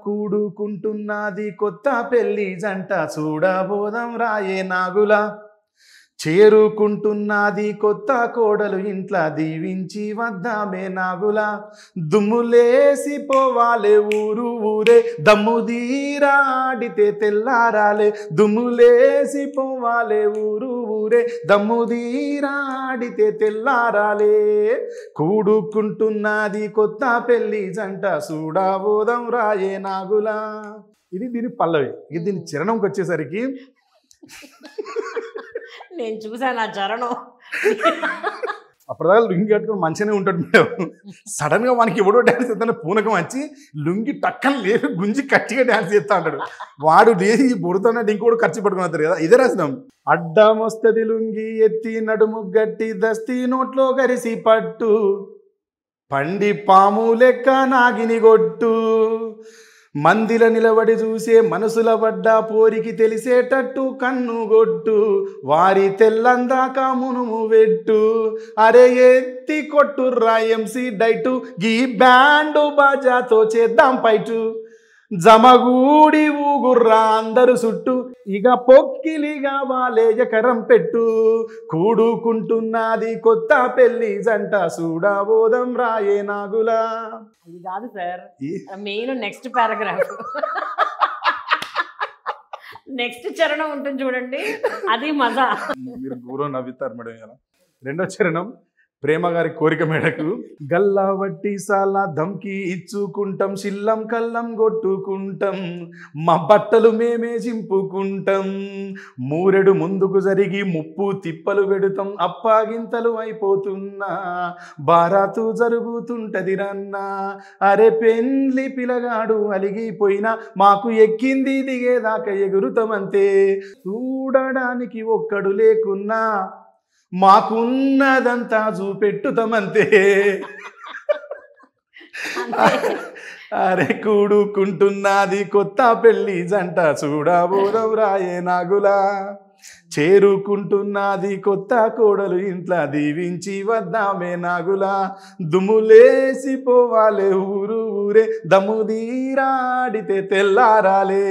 కూడుకుంటున్నది కొత్త పెళ్లి జంట చూడబోదం రాయే నాగుల చేరుకుంటున్నది కొత్త కోడలు ఇంట్ల దీవించి వద్దామే నాగుల దుమ్ములేసి పోవాలే ఊరు ఊరే దమ్ముదీరాడితే తెల్లారాలే దుమ్ములేసి పోవాలే ఊరు ఊరే దమ్ముదీరాడితే తెల్లారాలే కూడుకుంటున్నది కొత్త పెళ్లి జంట చూడబోదం రాయే నాగుల. ఇది దీని పల్లవి. ఇది దీని చరణంకి వచ్చేసరికి నేను చూసాను ఆ చరణం. అప్పటిదాకా లుంగి కట్టుకుని మంచిగానే ఉంటాడు మేడం. సడన్ గా మనకి ఎవడో డ్యాన్స్ చేస్తానే పూనకం వచ్చి లుంగి టక్కన లేపి గుంజి కట్టిగా డ్యాన్స్ చేస్తా ఉంటాడు. వాడు లేచి బుడుతున్నట్టు ఇంకోటి ఖర్చు పట్టుకుని వస్తారు కదా. ఇదే రాసినాం. అడ్డం వస్తది లుంగి ఎత్తి నడుము గట్టి దస్తి నోట్లో గరిసి పట్టు పండి పాము లెక్క నాగిని గొట్టు మందిల నిలబడి చూసే మనసుల పడ్డ పోరికి తెలిసేటట్టు కన్ను గొట్టు వారి తెల్లందాక మునుము వెట్టు అరే ఎత్తి కొట్టుర్రా ఎంసీ డైటు గీ బ్యాండు బాజాతో చేద్దాం పైటు జమగూడి ఊగుర్రా అందరు చుట్టూ ఇక పొక్కిలిగా వాలే ఎకరం పెట్టు కూడుకుంటున్నది కొత్త పెళ్లి జంట చూడబోదం రాయే నాగుల. అది కాదు sir, main next paragraph next చరణం ఉంటుంది చూడండి, అది మజా. మీరు దూరం నవ్వుతారు మేడం. ఇలా రెండో చరణం ప్రేమ గారి కోరిక మేడకు గల్లా వట్టి సాలా ధమ్కి ఇచ్చుకుంటాం శిల్లం కల్లం కొట్టుకుంటాం మా బట్టలు మేమే చింపుకుంటాం మూరెడు ముందుకు జరిగి ముప్పు తిప్పలు పెడుతాం అప్పాగింతలు అయిపోతున్నా బారాతు జరుగుతుంటది రన్న అరే పెండ్లి పిలగాడు అలిగిపోయినా మాకు ఎక్కింది దిగేదాకా ఎగురుతామంతే చూడడానికి ఒక్కడు లేకున్నా మాకున్నదంతా చూపెట్టుతామంతే. అరే కూడుకుంటున్నది కొత్త పెళ్లి జంట చూడబోదం రాయే నాగుల చేరుకుంటున్నది కొత్త కోడలు ఇంట్ల దీవించి వద్దామే నాగుల దుమ్ములేసి పోవాలే ఊరు ఊరే దమ్ముదీరాడితే తెల్లారాలే.